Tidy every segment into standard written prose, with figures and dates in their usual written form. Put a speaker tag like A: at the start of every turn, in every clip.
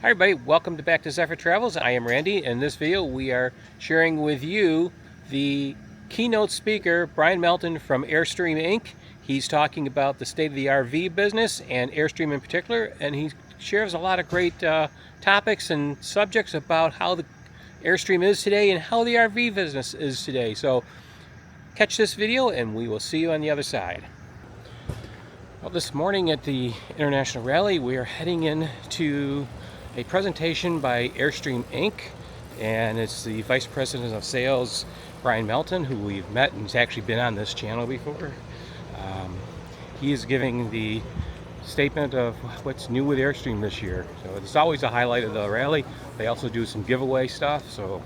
A: Hi everybody, welcome back to Zephyr Travels. I am Randy. In this video we are sharing with you the keynote speaker Bryan Melton from Airstream Inc. He's talking about the state of the RV business and Airstream in particular, and he shares a lot of great topics and subjects about how the Airstream is today and how the RV business is today. So catch this video and we will see you on the other side. Well, this morning at the International Rally we are heading into a presentation by Airstream Inc. and it's the Vice President of Sales, Bryan Melton, who we've met and he's actually been on this channel before. He is giving the statement of what's new with Airstream this year. So it's always a highlight of the rally. They also do some giveaway stuff, so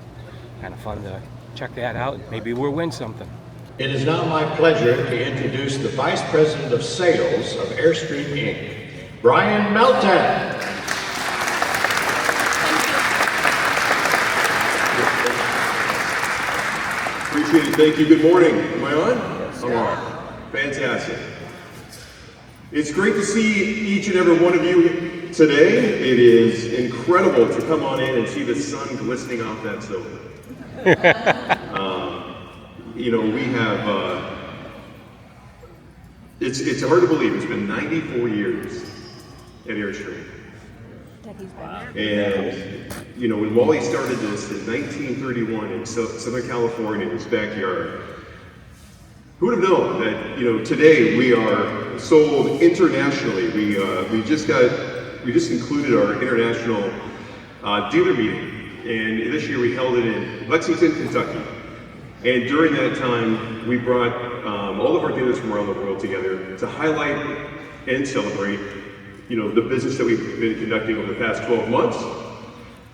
A: kind of fun to check that out. Maybe we'll win something.
B: It is now my pleasure to introduce the Vice President of Sales of Airstream Inc., Bryan Melton.
C: Appreciate it. Thank you. Good morning. Am I on? Yes. I'm on. Fantastic. It's great to see each and every one of you today. It is incredible to come on in and see the sun glistening off that sofa. You know, we have, it's hard to believe, it's been 94 years at Airstream. And, you know, when Wally started this in 1931 in Southern California in his backyard, who would have known that, you know, today we are sold internationally. We just concluded our international dealer meeting, and this year we held it in Lexington, Kentucky. And during that time, we brought all of our dealers from around the world together to highlight and celebrate, you know, the business that we've been conducting over the past 12 months,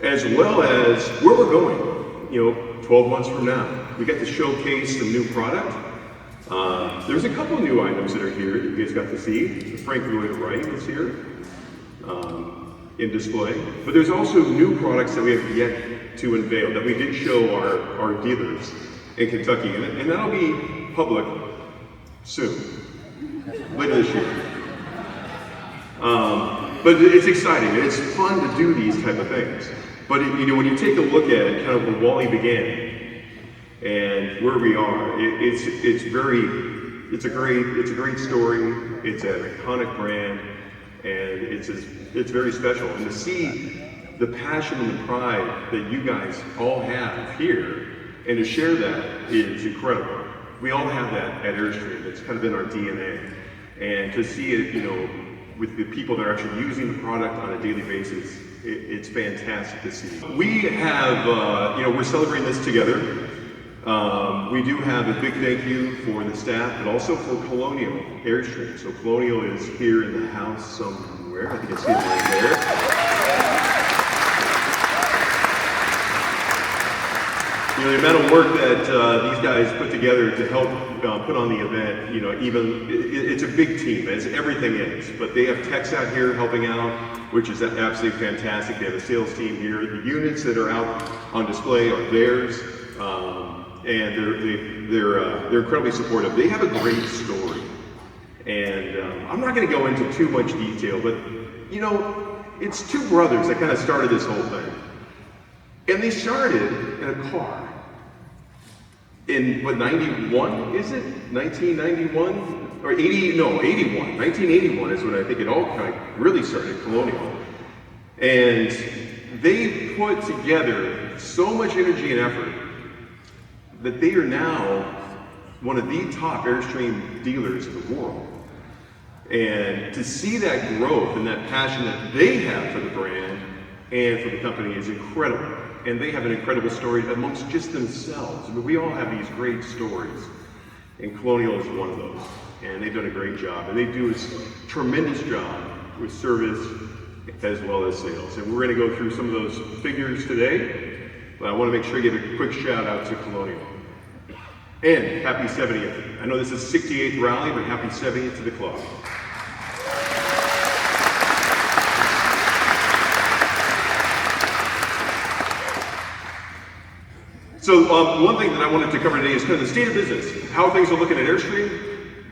C: as well as where we're going, you know, 12 months from now. We got to showcase some new product. There's a couple new items that are here that you guys got to see. The Frank Lloyd Wright is here in display, but there's also new products that we have yet to unveil that we did show our dealers in Kentucky, and that'll be public soon, later this year. But it's exciting, and it's fun to do these type of things. But you know, when you take a look at it, kind of where Wally began and where we are, it's a great story. It's an iconic brand, and it's very special. And to see the passion and the pride that you guys all have here, and to share that is incredible. We all have that at Airstream. It's kind of in our DNA. And to see it, you know, with the people that are actually using the product on a daily basis, it's fantastic to see. We have, you know, we're celebrating this together. We do have a big thank you for the staff, but also for Colonial Airstream. So Colonial is here in the house somewhere. I think I see it right there. You know, the amount of work that these guys put together to help put on the event, you know, it's a big team, as everything is. But they have techs out here helping out, which is absolutely fantastic. They have a sales team here. The units that are out on display are theirs, and they're incredibly supportive. They have a great story, and I'm not going to go into too much detail, but you know, it's two brothers that kind of started this whole thing. And they started in a car. In what, 91, is it? 1991? Or 80, no, 81. 1981 is when I think it all kind of really started, Colonial. And they put together so much energy and effort that they are now one of the top Airstream dealers in the world. And to see that growth and that passion that they have for the brand and for the company is incredible. And they have an incredible story amongst just themselves. I mean, we all have these great stories, and Colonial is one of those. And they've done a great job, and they do a tremendous job with service as well as sales. And we're going to go through some of those figures today, but I want to make sure I give a quick shout out to Colonial. And happy 70th. I know this is 68th rally, but happy 70th to the club. So one thing that I wanted to cover today is kind of the state of business, how things are looking at Airstream,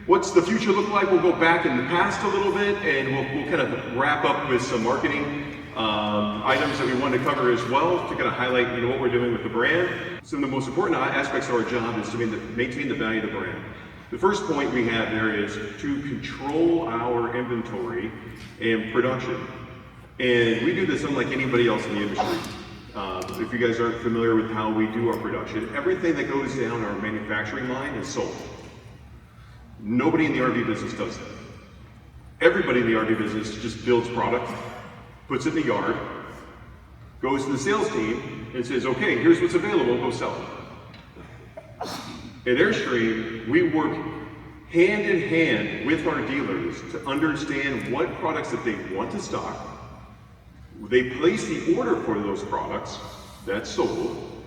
C: what's the future look like. We'll go back in the past a little bit, and we'll kind of wrap up with some marketing items that we wanted to cover as well to kind of highlight what we're doing with the brand. Some of the most important aspects of our job is to maintain the value of the brand. The first point we have there is to control our inventory and production. And we do this unlike anybody else in the industry. If you guys aren't familiar with how we do our production, everything that goes down our manufacturing line is sold. Nobody in the RV business does that. Everybody in the RV business just builds product, puts it in the yard, goes to the sales team and says, okay, here's what's available, go sell it. At Airstream, we work hand in hand with our dealers to understand what products that they want to stock. They place the order for those products, that's sold,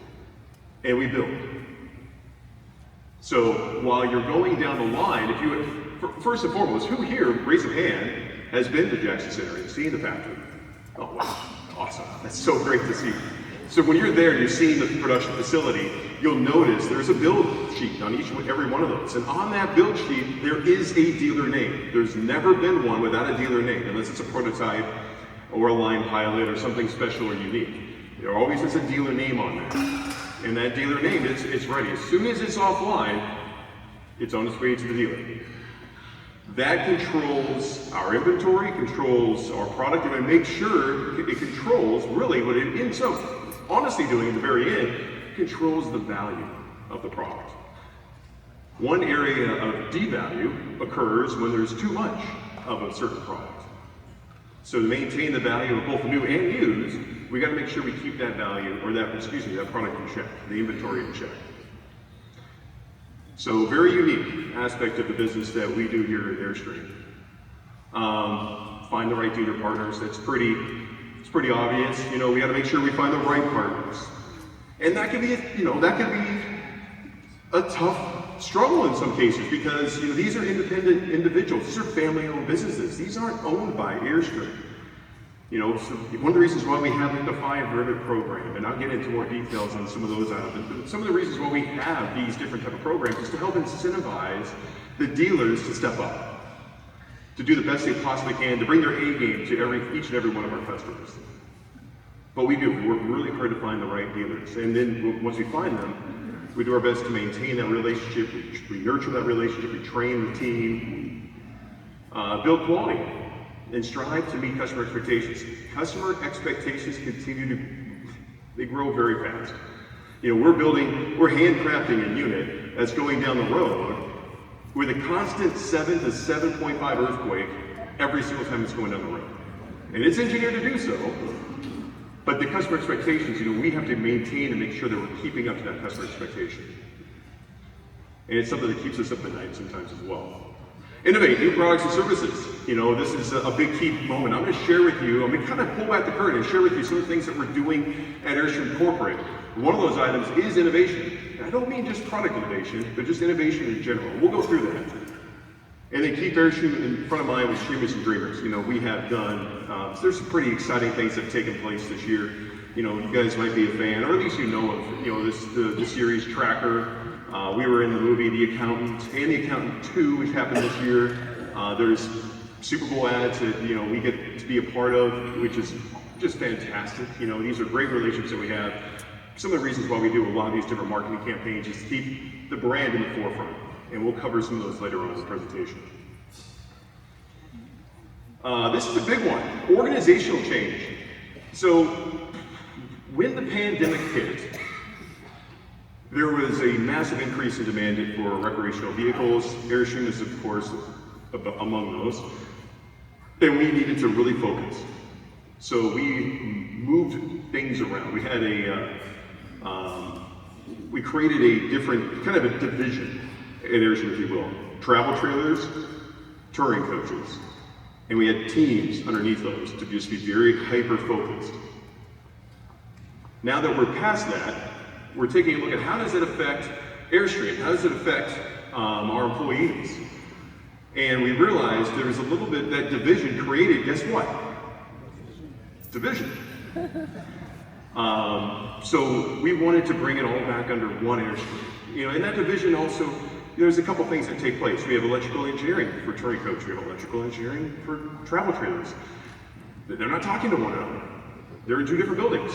C: and we build. So while you're going down the line, if you, first and foremost, who here, raise a hand, has been to Jackson Center and seen the factory? Oh wow, awesome, that's so great to see. So when you're there and you're seeing the production facility, you'll notice there's a build sheet on every one of those. And on that build sheet, there is a dealer name. There's never been one without a dealer name, unless it's a prototype or a line pilot or something special or unique. There always is a dealer name on there. And that dealer name, it's ready. As soon as it's offline, it's on its way to the dealer. That controls our inventory, controls our product, and it makes sure it controls really what it ends up honestly doing at the very end, controls the value of the product. One area of devalue occurs when there's too much of a certain product. So to maintain the value of both new and used, we got to make sure we keep that value, or that product in check, the inventory in check. So very unique aspect of the business that we do here at Airstream. Find the right dealer partners. It's pretty obvious. We got to make sure we find the right partners, and that can be a tough struggle in some cases because these are independent individuals. These are family-owned businesses. These aren't owned by Airstream. So one of the reasons why we have the 5 rivet program, and I'll get into more details on some of those items, but some of the reasons why we have these different type of programs is to help incentivize the dealers to step up, to do the best they possibly can, to bring their A game to each and every one of our customers. But we do, we work really hard to find the right dealers. And then once we find them, we do our best to maintain that relationship, we nurture that relationship, we train the team, build quality, and strive to meet customer expectations. Customer expectations they grow very fast. We're handcrafting a unit that's going down the road with a constant 7 to 7.5 earthquake every single time it's going down the road. And it's engineered to do so, but the customer expectations, we have to maintain and make sure that we're keeping up to that customer expectation. And it's something that keeps us up at night sometimes as well. Innovate new products and services. This is a big key moment. I'm going to share with you, I'm going to kind of pull back the curtain and share with you some of the things that we're doing at Airstream Corporate. One of those items is innovation. I don't mean just product innovation, but just innovation in general. We'll go through that. And then keep Airstream in front of mind with streamers and dreamers. We have done, there's some pretty exciting things that have taken place this year. You guys might be a fan, or at least of, the series Tracker. We were in the movie The Accountant and The Accountant 2, which happened this year. There's Super Bowl ads that we get to be a part of, which is just fantastic. These are great relationships that we have. Some of the reasons why we do a lot of these different marketing campaigns is to keep the brand in the forefront, and we'll cover some of those later on in the presentation. This is a big one, organizational change. So when the pandemic hit, there was a massive increase in demand for recreational vehicles. Airstream is, of course, among those. And we needed to really focus. So we moved things around. We had we created a different, kind of a division at Airstream, if you will. Travel trailers, touring coaches. And we had teams underneath those to just be very hyper-focused. Now that we're past that, we're taking a look at how does it affect Airstream? How does it affect our employees? And we realized there was a little bit, that division created, guess what? Division. So we wanted to bring it all back under one Airstream. In that division also, there's a couple things that take place. We have electrical engineering for touring coach. We have electrical engineering for travel trailers. They're not talking to one another. they're in two different buildings.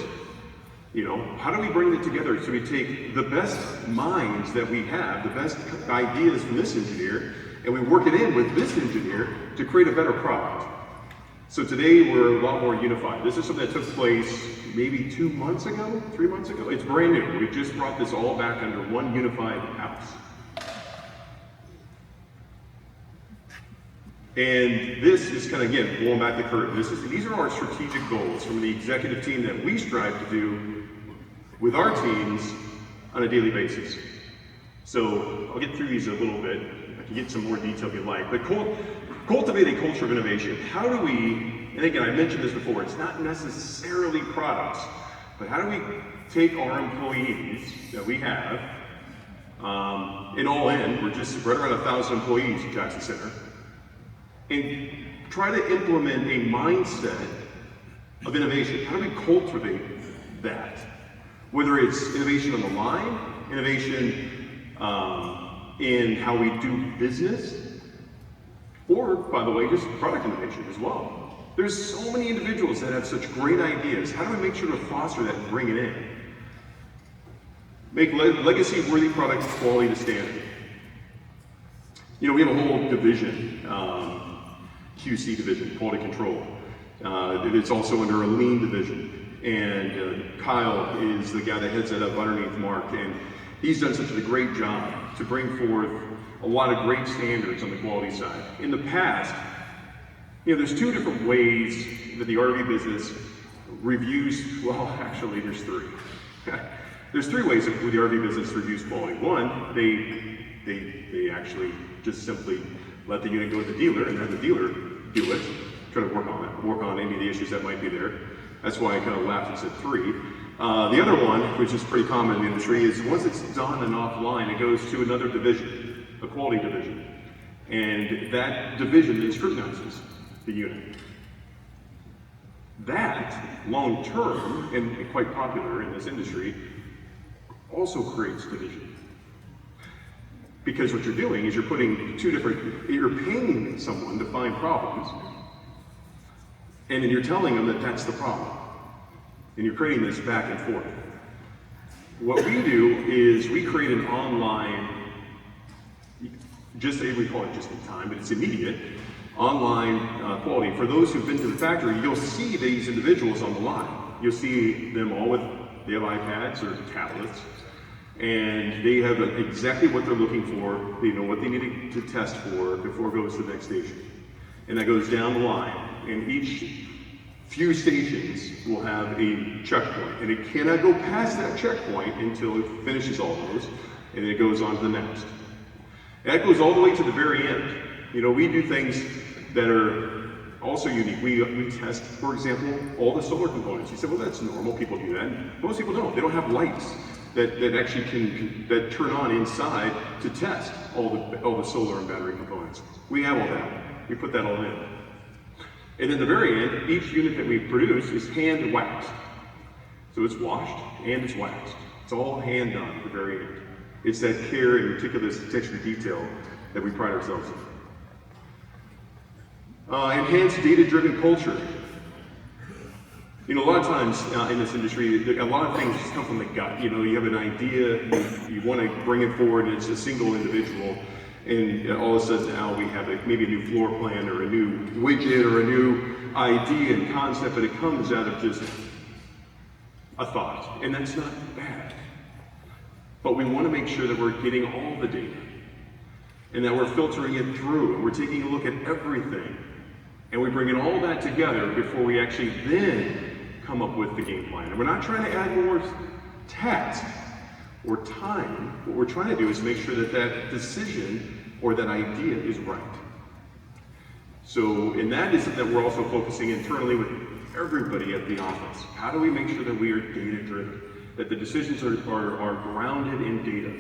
C: You know, how do we bring it together so we take the best minds that we have, the best ideas from this engineer, and we work it in with this engineer to create a better product? So today we're a lot more unified. This is something that took place maybe 2 months ago, 3 months ago. It's brand new. We just brought this all back under one unified house. And this is kind of, again, blowing back the curtain. These are our strategic goals from the executive team that we strive to do with our teams on a daily basis. So I'll get through these a little bit. I can get some more detail if you like. But cultivate a culture of innovation. How do we, and again, I mentioned this before, it's not necessarily products, but how do we take our employees that we have, and all in, we're just right around 1,000 employees at Jackson Center, and try to implement a mindset of innovation. How do we cultivate that? Whether it's innovation on the line, innovation in how we do business, or, by the way, just product innovation as well. There's so many individuals that have such great ideas. How do we make sure to foster that and bring it in? Make legacy-worthy products quality to standard. You know, we have a whole division, QC division, quality control. It's also under a lean division. And Kyle is the guy that heads that up underneath Mark. And he's done such a great job to bring forth a lot of great standards on the quality side. In the past, you know, there's two different ways that the RV business reviews, well, actually there's three. There's three ways that the RV business reviews quality. One, they actually just simply let the unit go to the dealer and have the dealer do it, try to work on any of the issues that might be there. That's why I kind of laughed and said three. The other one, which is pretty common in the industry, is once it's done and offline, it goes to another division, a quality division. And that division then scrutinizes the unit. That, long term, and quite popular in this industry, also creates division. Because what you're doing is you're paying someone to find problems, and then you're telling them that that's the problem. And you're creating this back and forth. What we do is we create an online, we call it just in time, but it's immediate, online quality. For those who've been to the factory, you'll see these individuals on the line. You'll see them all they have iPads or tablets, and they have exactly what they're looking for. They know what they need to test for before it goes to the next station. And that goes down the line, and each few stations will have a checkpoint, and it cannot go past that checkpoint until it finishes all those, and it goes on to the next. And that goes all the way to the very end. You know, we do things that are also unique. We test, for example, all the solar components. You said, well, that's normal, people do that. Most people don't. They don't have lights that actually that turn on inside to test all the solar and battery components. We have all that. We put that all in. And in the very end, each unit that we produce is hand waxed. So it's washed and it's waxed. It's all hand done at the very end. It's that care and meticulous attention to detail that we pride ourselves in. Enhanced data-driven culture. You know, a lot of times in this industry, a lot of things just come from the gut. You know, you have an idea, you want to bring it forward, and it's a single individual. And all of a sudden now we have maybe a new floor plan or a new widget or a new idea and concept, but it comes out of just a thought. And that's not bad. But we want to make sure that we're getting all the data and that we're filtering it through and we're taking a look at everything. And we bring all that together before we actually then come up with the game plan. And we're not trying to add more tasks or time. What we're trying to do is make sure that that decision or that idea is right. So, and that is that we're also focusing internally with everybody at the office. How do we make sure that we are data-driven, that the decisions are grounded in data?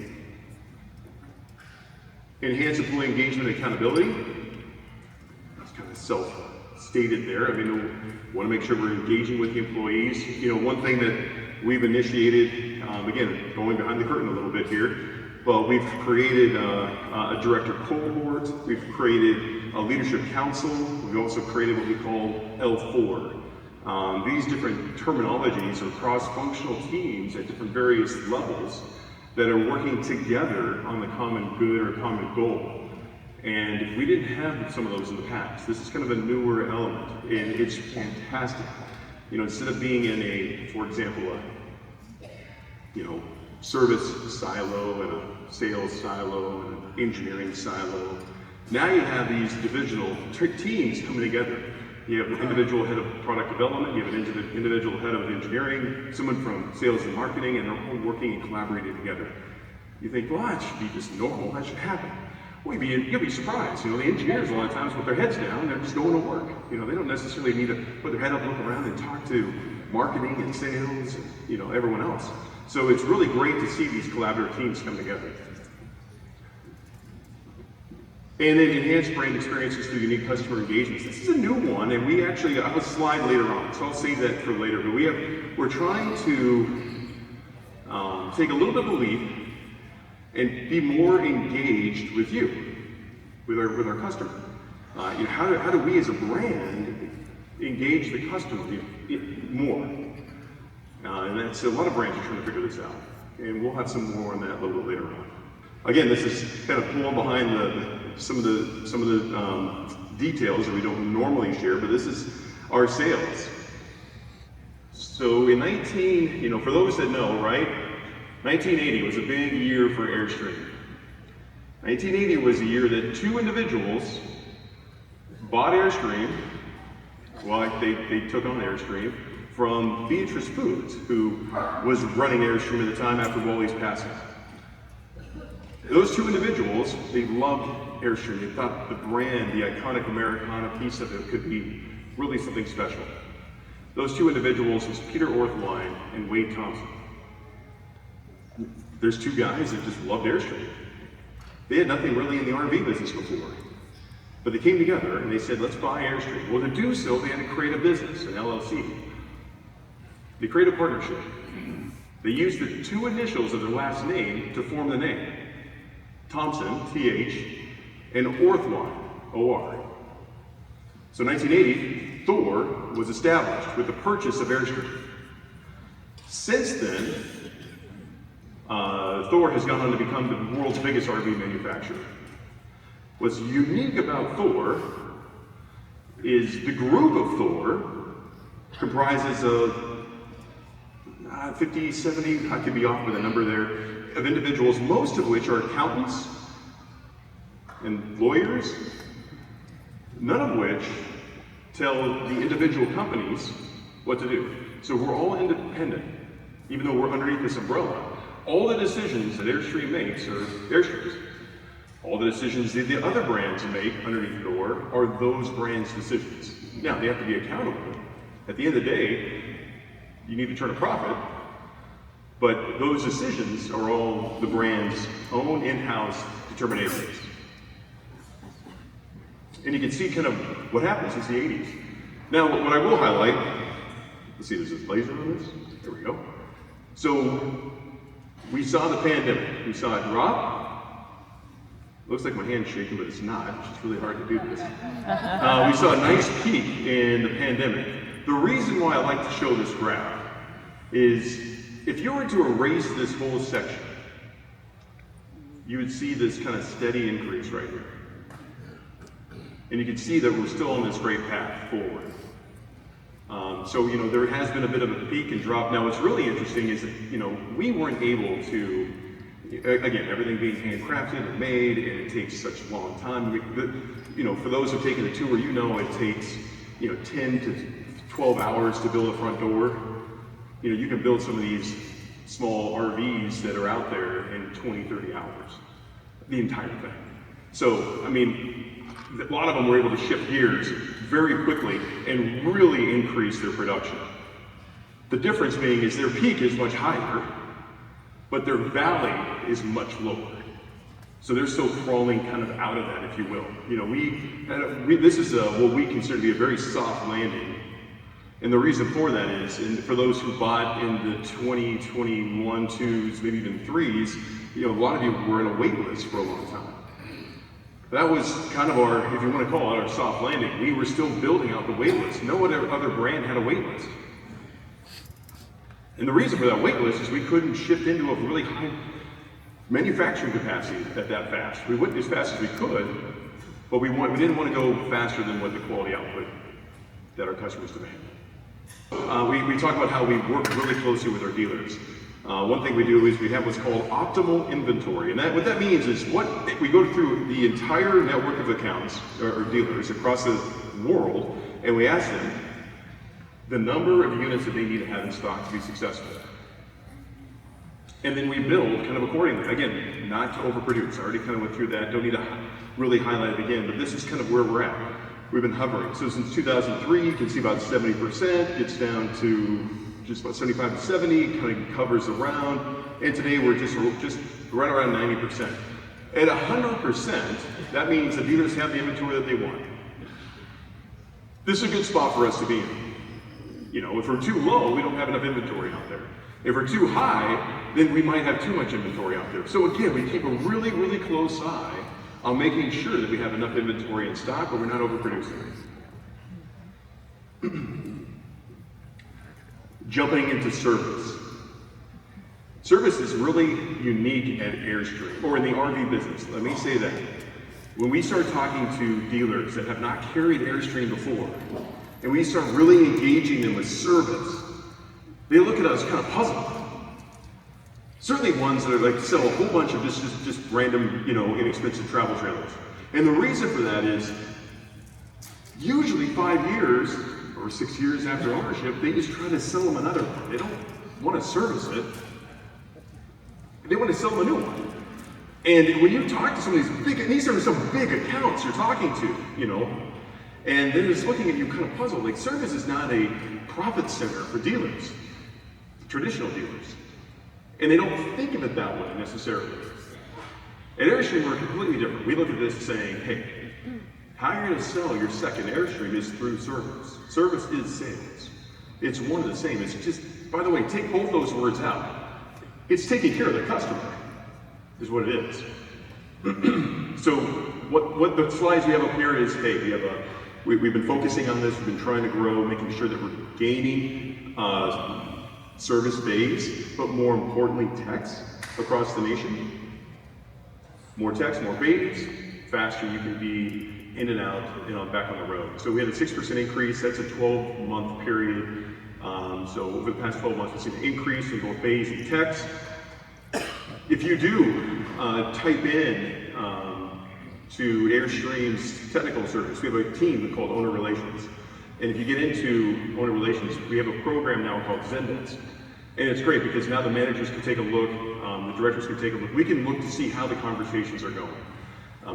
C: Enhance employee engagement and accountability. That's kind of self-stated there. I mean, we want to make sure we're engaging with the employees. You know, one thing that we've initiated, again, going behind the curtain a little bit here, but we've created a director cohort, we've created a leadership council, we've also created what we call L4, these different terminologies or cross-functional teams at different various levels that are working together on the common good or common goal. And we didn't have some of those in the past. This is kind of a newer element, and it's fantastic. You know, instead of being in a, for example, service silo and a sales silo and an engineering silo, now you have these divisional teams coming together. You have an individual head of product development, you have an individual head of engineering, someone from sales and marketing, and they're all working and collaborating together. You think, well, that should be just normal, that should happen. Well, you'll be surprised. The engineers a lot of times with their heads down, they're just going to work. They don't necessarily need to put their head up, look around, and talk to marketing and sales and everyone else. So it's really great to see these collaborative teams come together. And then enhance brand experiences through unique customer engagements. This is a new one, and I have a slide later on, so I'll save that for later. But we're trying to take a little bit of a leap and be more engaged with you, with our customer. How do we as a brand engage the customer more? And that's a lot of brands are trying to figure this out, and we'll have some more on that a little bit later on. Again, this is kind of pulling behind some of the details that we don't normally share, but this is our sales. So in for those that know, right, 1980 was a big year for Airstream. 1980 was a year that two individuals bought Airstream, they took on Airstream, from Beatrice Foods, who was running Airstream at the time after Wally's passing. Those two individuals, they loved Airstream. They thought the brand, the iconic Americana piece of it could be really something special. Those two individuals was Peter Orthwein and Wade Thompson. There's two guys that just loved Airstream. They had nothing really in the RV business before. But they came together and they said, let's buy Airstream. Well, to do so, they had to create a business, an LLC. They created a partnership. They used the two initials of their last name to form the name. Thompson, T-H, and Orthwein, O-R. So 1980, Thor was established with the purchase of Airstream. Since then, Thor has gone on to become the world's biggest RV manufacturer. What's unique about Thor is the group of Thor comprises of 50, 70, I could be off with a number there, of individuals, most of which are accountants and lawyers, none of which tell the individual companies what to do. So we're all independent, even though we're underneath this umbrella. All the decisions that Airstream makes are Airstream's. All the decisions that the other brands make underneath the door are those brands' decisions. Now, they have to be accountable. At the end of the day, you need to turn a profit, but those decisions are all the brand's own in-house determinations. And you can see kind of what happened since the 80s. Now, what I will highlight, let's see, there's this laser on this. There we go. So, we saw the pandemic. We saw it drop. Looks like my hand's shaking, but it's not. It's just really hard to do this. We saw a nice peak in the pandemic. The reason why I like to show this graph is if you were to erase this whole section, you would see this kind of steady increase right here. And you can see that we're still on this great path forward. So, there has been a bit of a peak and drop. Now, what's really interesting is that, we weren't able to, again, everything being handcrafted and made, and it takes such a long time. For those who've taken the tour, it takes, 10 to 12 hours to build a front door. You can build some of these small RVs that are out there in 20, 30 hours, the entire thing. So, a lot of them were able to shift gears very quickly and really increase their production. The difference being is their peak is much higher, but their valley is much lower. So they're still crawling kind of out of that, if you will. This is what we consider to be a very soft landing. And the reason for that is, and for those who bought in the 2021, 2s, maybe even 3s, a lot of you were in a wait list for a long time. That was kind of our, if you want to call it, our soft landing. We were still building out the wait list. No other brand had a wait list. And the reason for that wait list is we couldn't shift into a really high manufacturing capacity that fast. We went as fast as we could, but we didn't want to go faster than what the quality output that our customers demand. We talk about how we work really closely with our dealers. One thing we do is we have what's called optimal inventory, and what that means is we go through the entire network of accounts or dealers across the world, and we ask them the number of units that they need to have in stock to be successful. And then we build kind of accordingly. Again, not to overproduce. I already kind of went through that. Don't need to really highlight it again, but this is kind of where we're at. We've been hovering. So since 2003, you can see about 70%, gets down to just about 75 to 70, kind of covers around. And today we're just right around 90%. At 100%, that means the dealers have the inventory that they want. This is a good spot for us to be in. You know, if we're too low, we don't have enough inventory out there. If we're too high, then we might have too much inventory out there. So again, we keep a really, really close eye on making sure that we have enough inventory in stock, but we're not overproducing. Jumping into service. Service is really unique at Airstream, or in the RV business. Let me say that. When we start talking to dealers that have not carried Airstream before, and we start really engaging them with service, they look at us kind of puzzled. Certainly ones that are like sell a whole bunch of just random, you know, inexpensive travel trailers. And the reason for that is usually 5 years or 6 years after ownership, they just try to sell them another one. They don't want to service it. They want to sell them a new one. And when you talk to some of these big, and these are some big accounts you're talking to, you know, and they're just looking at you kind of puzzled. Like, service is not a profit center for dealers, traditional dealers. And they don't think of it that way necessarily. At Airstream, we're completely different. We look at this saying, hey, how you're going to sell your second Airstream is through service. Service is sales. It's one and the same. It's just, by the way, take both those words out. It's taking care of the customer, is what it is. So what the slides we have up here is, hey, we've been focusing on this, we've been trying to grow, making sure that we're gaining service bays, but more importantly, techs across the nation. More techs, more bays, faster you can be in and out, you know, back on the road. So we had a 6% increase, that's a 12-month period. So over the past 12 months, we've seen an increase in both bays and techs. If you do type in to Airstream's technical service, we have a team called Owner Relations. And if you get into Owner Relations, we have a program now called Zendesk. And it's great because now the managers can take a look, the directors can take a look. We can look to see how the conversations are going.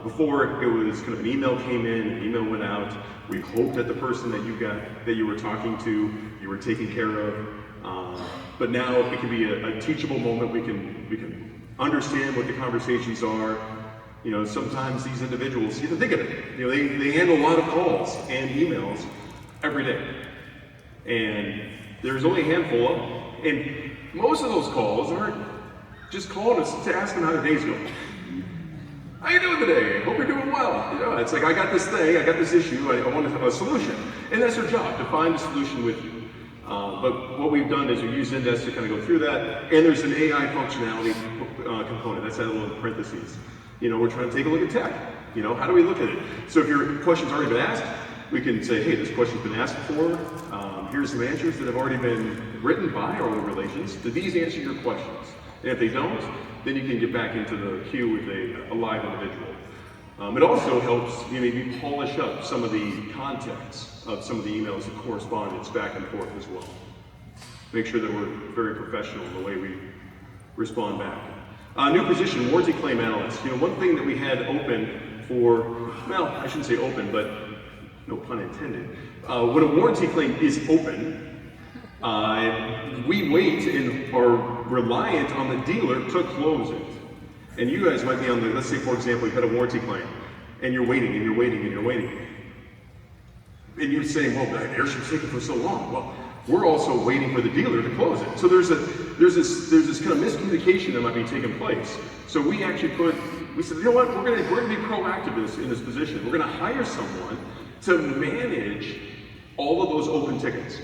C: Before, it was kind of an email came in, an email went out. We hoped that the person that you were talking to, you were taking care of. But now it can be a teachable moment. We can understand what the conversations are. You know, sometimes these individuals, you can think of it. You know, they handle a lot of calls and emails every day. And there's only a handful of them. And most of those calls aren't just calling us to ask them how their day's going. How you doing today? Hope you're doing well. You know, it's like, I got this thing, I got this issue, I want to have a solution. And that's their job, to find a solution with you. But what we've done is we use Zendesk to kind of go through that. And there's an AI functionality component, that's that little parentheses. You know, we're trying to take a look at tech. You know, how do we look at it? So if your question's already been asked, we can say, hey, this question's been asked before. Here's some answers that have already been written by our Owner Relations. Do these answer your questions? And if they don't, then you can get back into the queue with a live individual. It also helps you maybe polish up some of the context of some of the emails and correspondence back and forth as well. Make sure that we're very professional in the way we respond back. New position, warranty claim analyst. You know, one thing that we had open for, well, I shouldn't say open, but no pun intended. When a warranty claim is open, we wait and are reliant on the dealer to close it. And you guys might be on the, let's say for example, you had a warranty claim, and you're waiting, and you're waiting, and you're waiting. And you're saying, well, Airstream's taking for so long. Well, we're also waiting for the dealer to close it. So there's this kind of miscommunication that might be taking place. So we actually put we said, you know what, we're gonna be proactive in this position. We're gonna hire someone to manage all of those open tickets.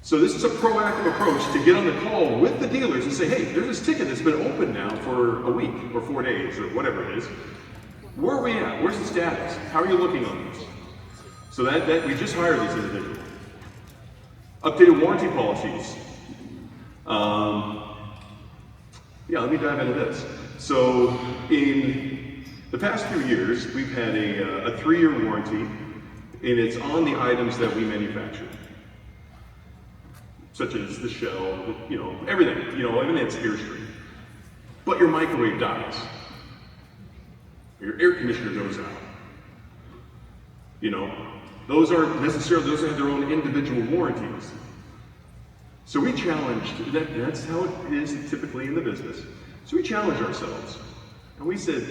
C: So this is a proactive approach to get on the call with the dealers and say, hey, there's this ticket that's been open now for a week or 4 days or whatever it is. Where are we at? Where's the status? How are you looking on this? So that we just hired this individual. Updated warranty policies. Yeah, let me dive into this. So in the past few years, we've had a 3-year warranty, and it's on the items that we manufacture, such as the shell, you know, everything, you know, even it's Airstream. But your microwave dies. Your air conditioner goes out. You know, those aren't necessarily, those have their own individual warranties. So we challenged, that's how it is typically in the business. So we challenged ourselves, and we said,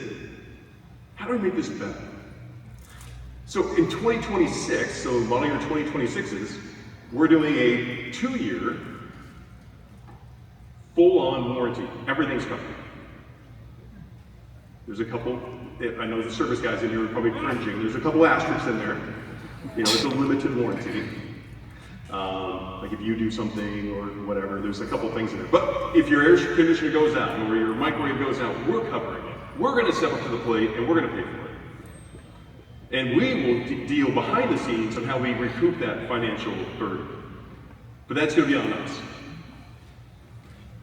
C: how do we make this better? So in 2026, so model year 2026s, we're doing a 2-year full-on warranty. Everything's covered. There's a couple, I know the service guys in here are probably cringing, there's a couple asterisks in there. You know, it's a limited warranty. Like if you do something or whatever, there's a couple things in there. But if your air conditioner goes out or your microwave goes out, we're covering it. We're gonna step up to the plate and we're gonna pay for it. And we will deal behind the scenes on how we recoup that financial burden. But that's gonna be on us.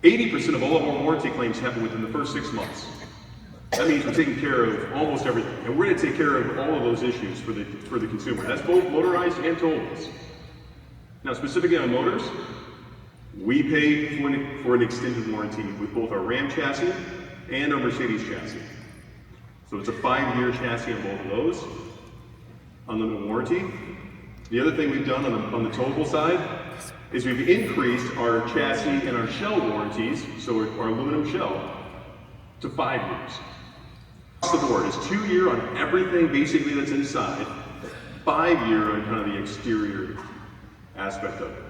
C: 80% of all of our warranty claims happen within the first 6 months. That means we're taking care of almost everything. And we're gonna take care of all of those issues for the consumer. That's both motorized and towables. Now, specifically on motors, we pay for an extended warranty with both our Ram chassis and our Mercedes chassis. So it's a 5-year chassis on both of those, unlimited warranty. The other thing we've done on the towable side is we've increased our chassis and our shell warranties, so our aluminum shell, to 5 years. Across the board, it's 2-year on everything basically that's inside, 5-year on kind of the exterior aspect of it.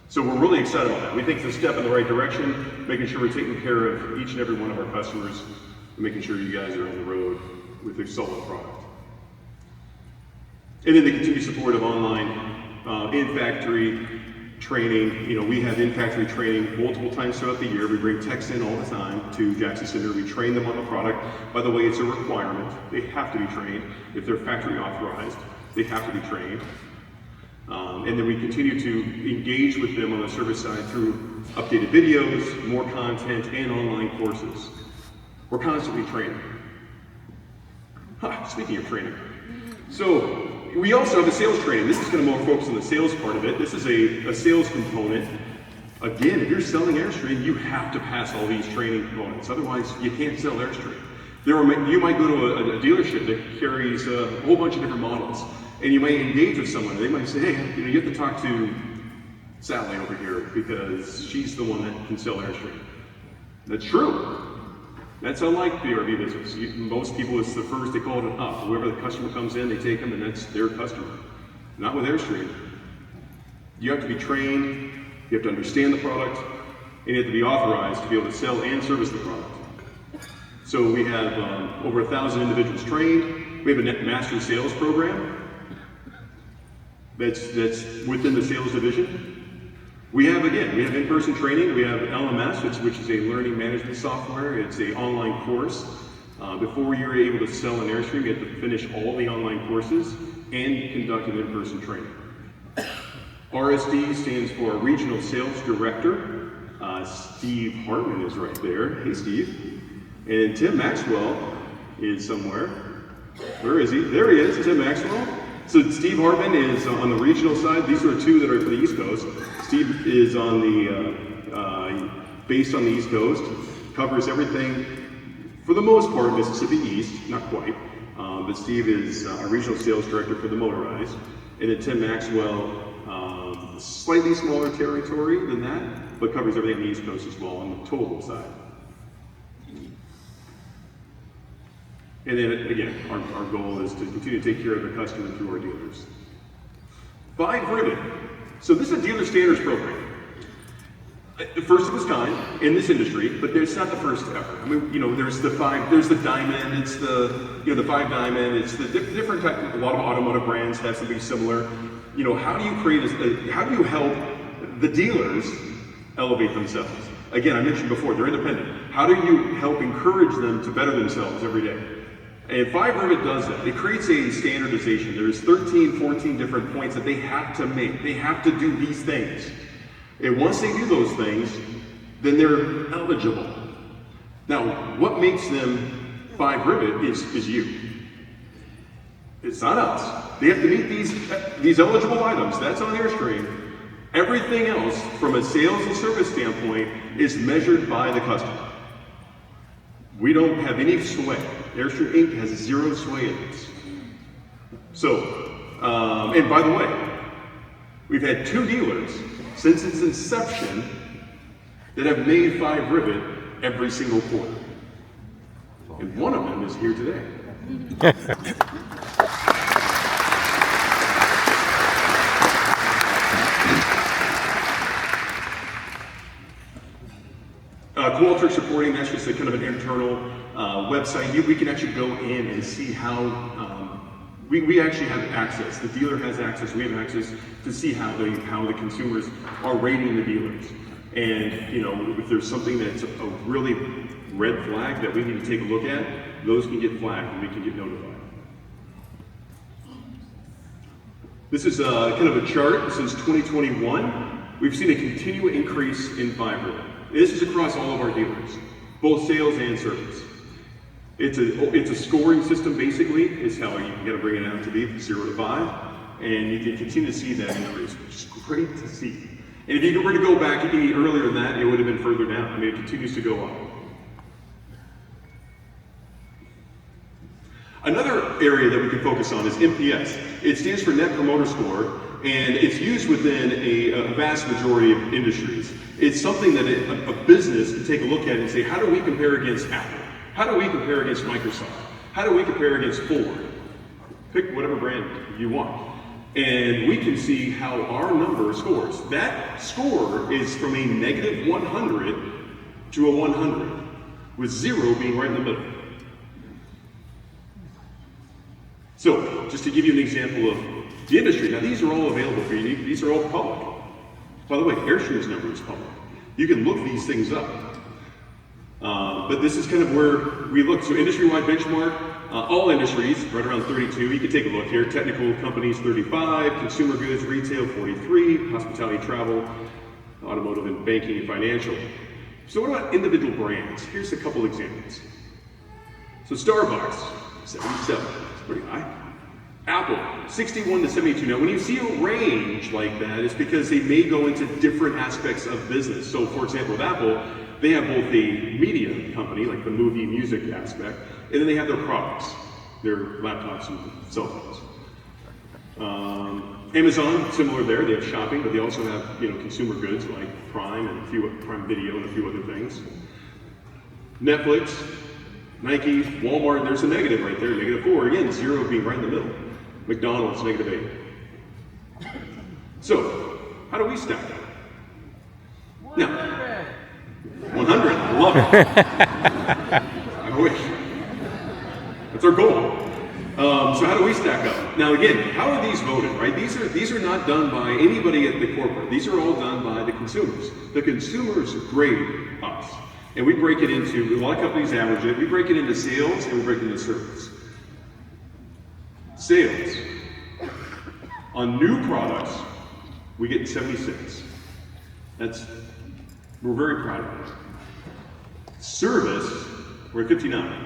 C: So we're really excited about that. We think it's a step in the right direction, making sure we're taking care of each and every one of our customers, and making sure you guys are on the road with a solid product. And then the continued support of online in-factory training. You know, we have in-factory training multiple times throughout the year. We bring techs in all the time to Jackson Center. We train them on the product. By the way, it's a requirement. They have to be trained. If they're factory authorized, they have to be trained. And then we continue to engage with them on the service side through updated videos, more content, and online courses. We're constantly training. Speaking of training. So we also have a sales training. This is going to more focus on the sales part of it. This is a sales component. Again, if you're selling Airstream, you have to pass all these training components. Otherwise, you can't sell Airstream. You might go to a dealership that carries a whole bunch of different models. And you might engage with someone, and they might say, hey, you have to talk to Sally over here because she's the one that can sell Airstream. That's true. That's unlike the RV business. Most people, it's the first, they call it an up. Whoever the customer comes in, they take them, and that's their customer. Not with Airstream. You have to be trained, you have to understand the product, and you have to be authorized to be able to sell and service the product. So we have over 1,000 individuals trained. We have a master sales program. That's within the sales division. We have in-person training. We have LMS, which is a learning management software. It's an online course. Before you're able to sell an Airstream, you have to finish all the online courses and conduct an in-person training. RSD stands for Regional Sales Director. Steve Hartman is right there. Hey, Steve. And Tim Maxwell is somewhere. Where is he? There he is, Tim Maxwell. So Steve Hartman is on the regional side. These are two that are for the East Coast. Steve is on the based on the East Coast, covers everything for the most part Mississippi East, not quite. But Steve is our regional sales director for the motorized, and then Tim Maxwell, slightly smaller territory than that, but covers everything on the East Coast as well on the towable side. And then again, our goal is to continue to take care of the customer through our dealers. Buy driven. So this is a dealer standards program. The first of its kind in this industry, but it's not the first ever. I mean, you know, there's the diamond, it's the, you know, the 5 diamond, it's the different type. A lot of automotive brands have something similar. You know, how do you how do you help the dealers elevate themselves? Again, I mentioned before, they're independent. How do you help encourage them to better themselves every day? And 5-Rivet does that. It creates a standardization. There's 13, 14 different points that they have to make. They have to do these things. And once they do those things, then they're eligible. Now, what makes them 5-Rivet is you. It's not us. They have to meet these eligible items. That's on Airstream. Everything else, from a sales and service standpoint, is measured by the customer. We don't have any sway. Airstream Inc. has 0 sway in this. So, and by the way, we've had 2 dealers since its inception that have made 5-Rivet every single quarter. And one of them is here today. Qualtrics reporting, that's just a kind of an internal website. We can actually go in and see how we actually have access. The dealer has access, we have access to see how the consumers are rating the dealers. And you know, if there's something that's a really red flag that we need to take a look at, those can get flagged and we can get notified. This is kind of a chart since 2021. We've seen a continual increase in 5-Rivet. This is across all of our dealers, both sales and service. It's a scoring system, basically, is how you got to bring it out to be 0 to 5, and you can continue to see that increase, which is great to see. And if you were to go back any earlier than that, it would have been further down. I mean, it continues to go up. Another area that we can focus on is NPS. It stands for Net Promoter Score, and it's used within a vast majority of industries. It's something that a business can take a look at and say, how do we compare against Apple? How do we compare against Microsoft? How do we compare against Ford? Pick whatever brand you want. And we can see how our number scores. That score is from a negative 100 to a 100, with 0 being right in the middle. So, just to give you an example of the industry, now these are all available for you, these are all public. By the way, Airstream's number is public. You can look these things up. But this is kind of where we look. So industry-wide benchmark, all industries, right around 32. You can take a look here. Technical companies, 35. Consumer goods, retail, 43. Hospitality, travel, automotive, and banking and financial. So what about individual brands? Here's a couple examples. So Starbucks, 77. That's pretty high. Apple, 61 to 72. Now, when you see a range like that, it's because they may go into different aspects of business. So, for example, with Apple, they have both a media company, like the movie music aspect, and then they have their products, their laptops and cell phones. Amazon, similar there. They have shopping, but they also have, you know, consumer goods like Prime and Prime Video and a few other things. Netflix, Nike, Walmart. There's a negative right there, -4. Again, 0 being right in the middle. McDonald's, -8. So, how do we stack up? 100. Now, 100. I love it. I wish. That's our goal. So how do we stack up? Now again, how are these voted, right? These are not done by anybody at the corporate. These are all done by the consumers. The consumers grade us. And we break it into, a lot of companies average it, we break it into sales and we break it into service. Sales. On new products, we get 76. We're very proud of it. Service, we're at 59.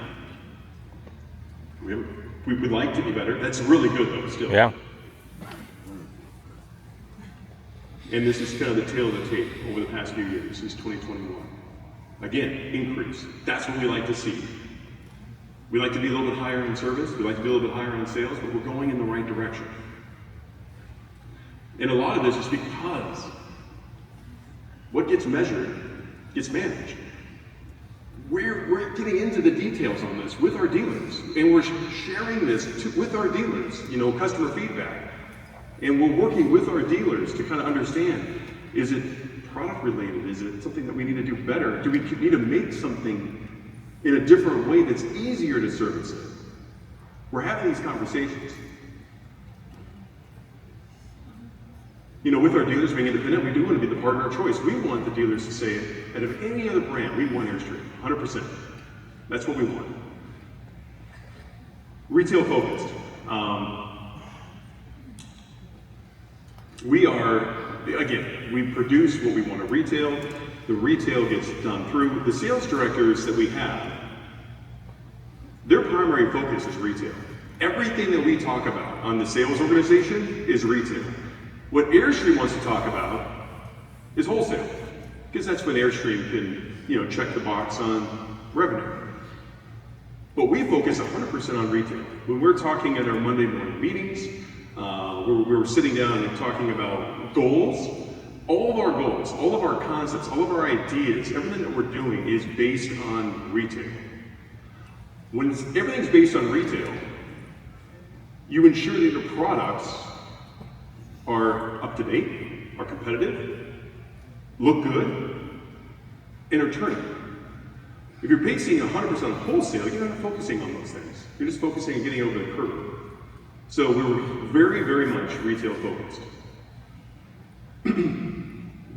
C: We would like to be better. That's really good though, still.
A: Yeah.
C: And this is kind of the tail of the tape over the past few years, since 2021. Again, increase. That's what we like to see. We like to be a little bit higher in service, we like to be a little bit higher in sales, but we're going in the right direction. And a lot of this is because what gets measured gets managed. We're getting into the details on this with our dealers, and we're sharing this with our dealers, you know, customer feedback. And we're working with our dealers to kind of understand, is it product related? Is it something that we need to do better? Do we need to make something in a different way that's easier to service it? We're having these conversations. You know, with our dealers being independent, we do want to be the partner of choice. We want the dealers to say, out of any other brand, we want Airstream, 100%. That's what we want. Retail focused. We are, again, we produce what we want to retail. The retail gets done through the sales directors that we have. Their primary focus is retail. Everything that we talk about on the sales organization is retail. What Airstream wants to talk about is wholesale, because that's when Airstream can, you know, check the box on revenue. But we focus 100% on retail. When we're talking at our Monday morning meetings, we're sitting down and talking about goals. All of our goals, all of our concepts, all of our ideas, everything that we're doing is based on retail. When everything's based on retail, you ensure that your products are up to date, are competitive, look good, and are turning. If you're basing 100% on wholesale, you're not focusing on those things. You're just focusing on getting over the curve. So we're very, very much retail focused.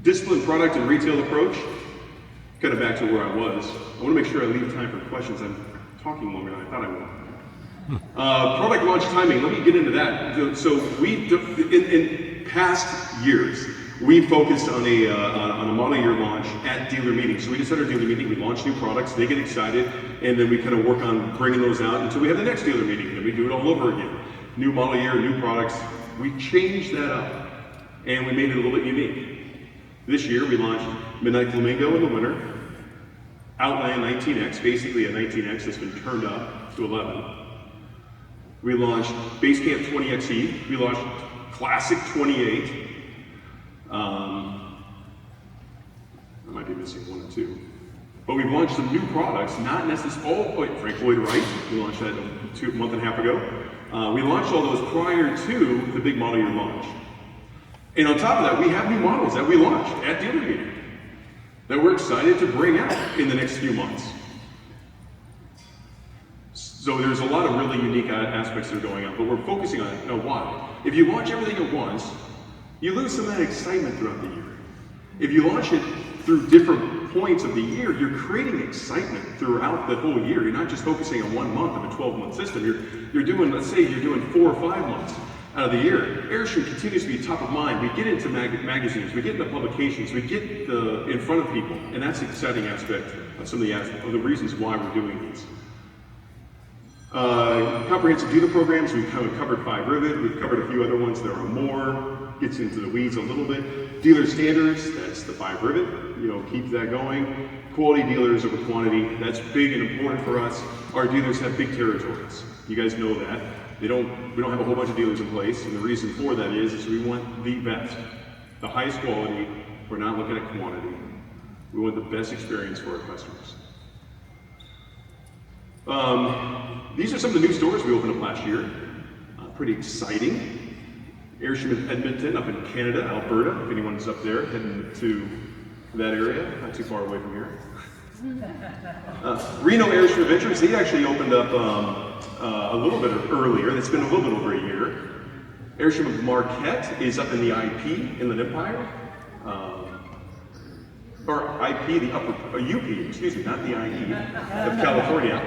C: Disciplined product and retail approach, kind of back to where I was. I want to make sure I leave time for questions. I'm talking longer than I thought I would. Product launch timing, let me get into that. So in past years, we focused on a model year launch at dealer meetings. So we just had our dealer meeting, we launch new products, they get excited, and then we kind of work on bringing those out until we have the next dealer meeting, and we do it all over again. New model year, new products. We changed that up, and we made it a little bit unique. This year, we launched Midnight Flamingo in the winter, Outland 19X, basically a 19X that's been turned up to 11. We launched Basecamp 20XE. We launched Classic 28. I might be missing one or two. But we've launched some new products, not necessarily, Frank Lloyd Wright, we launched that a month and a half ago. We launched all those prior to the big model year launch. And on top of that, we have new models that we launched at dealer meeting that we're excited to bring out in the next few months. So there's a lot of really unique aspects that are going on, but we're focusing on it. Now, why? If you launch everything at once, you lose some of that excitement throughout the year. If you launch it through different points of the year, you're creating excitement throughout the whole year. You're not just focusing on 1 month of a 12-month system. You're doing, let's say you're doing 4 or 5 months out of the year. Airstream continues to be top of mind. We get into magazines, we get into publications, we get in front of people, and that's the exciting aspect of some of the reasons why we're doing these. Comprehensive dealer programs, we've kind of covered 5 Rivet, we've covered a few other ones. There are more, gets into the weeds a little bit. Dealer standards, that's the 5 Rivet, you know, keep that going. Quality dealers over quantity, that's big and important for us. Our dealers have big territories. You guys know that. We don't have a whole bunch of dealers in place, and the reason for that is we want the best, the highest quality. We're not looking at quantity. We want the best experience for our customers. These are some of the new stores we opened up last year. Pretty exciting. Airstream Edmonton up in Canada, Alberta, if anyone's up there heading to that area, not too far away from here. Reno Airstream Adventures, they actually opened up a little bit earlier. It's been a little bit over a year. Airstream of Marquette is up in the IP, Inland Empire. Or IP, the UP, excuse me, not the IE of California.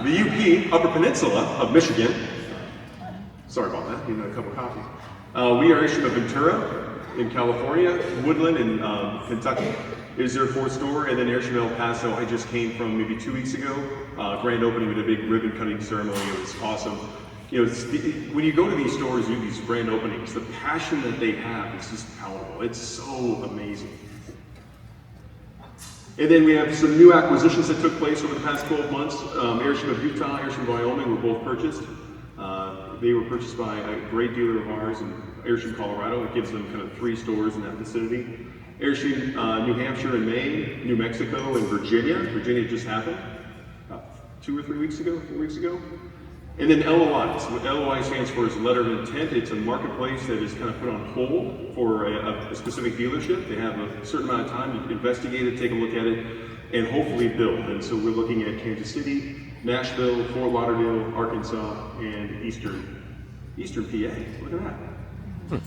C: The UP, Upper Peninsula of Michigan. Sorry about that, need a cup of coffee. We are Airstream of Ventura in California. Woodland in Kentucky is their 4th store, and then Airstream El Paso, I just came from maybe 2 weeks ago. Grand opening with a big ribbon cutting ceremony. It was awesome. You know, when you go to these stores, these grand openings, the passion that they have is just palpable. It's so amazing. And then we have some new acquisitions that took place over the past 12 months. Airstream of Utah, Airstream of Wyoming were both purchased. They were purchased by a great dealer of ours in Airstream, Colorado. It gives them kind of 3 stores in that vicinity. Airstream New Hampshire and Maine, New Mexico and Virginia. Virginia just happened about 2 or 3 weeks ago, 4 weeks ago. And then LOI. So what LOI stands for is letter of intent. It's a marketplace that is kind of put on hold for a specific dealership. They have a certain amount of time to investigate it, take a look at it, and hopefully build. And so we're looking at Kansas City, Nashville, Fort Lauderdale, Arkansas, and Eastern PA. Look at that.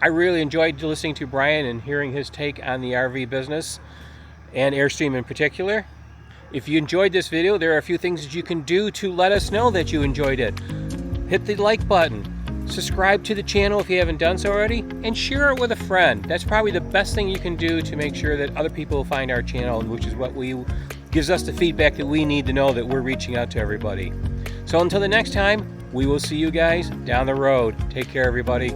A: I really enjoyed listening to Bryan and hearing his take on the RV business and Airstream in particular. If you enjoyed this video, there are a few things that you can do to let us know that you enjoyed it. Hit the like button, subscribe to the channel if you haven't done so already, and share it with a friend. That's probably the best thing you can do to make sure that other people find our channel, which is what gives us the feedback that we need to know that we're reaching out to everybody. So until the next time, we will see you guys down the road. Take care, everybody.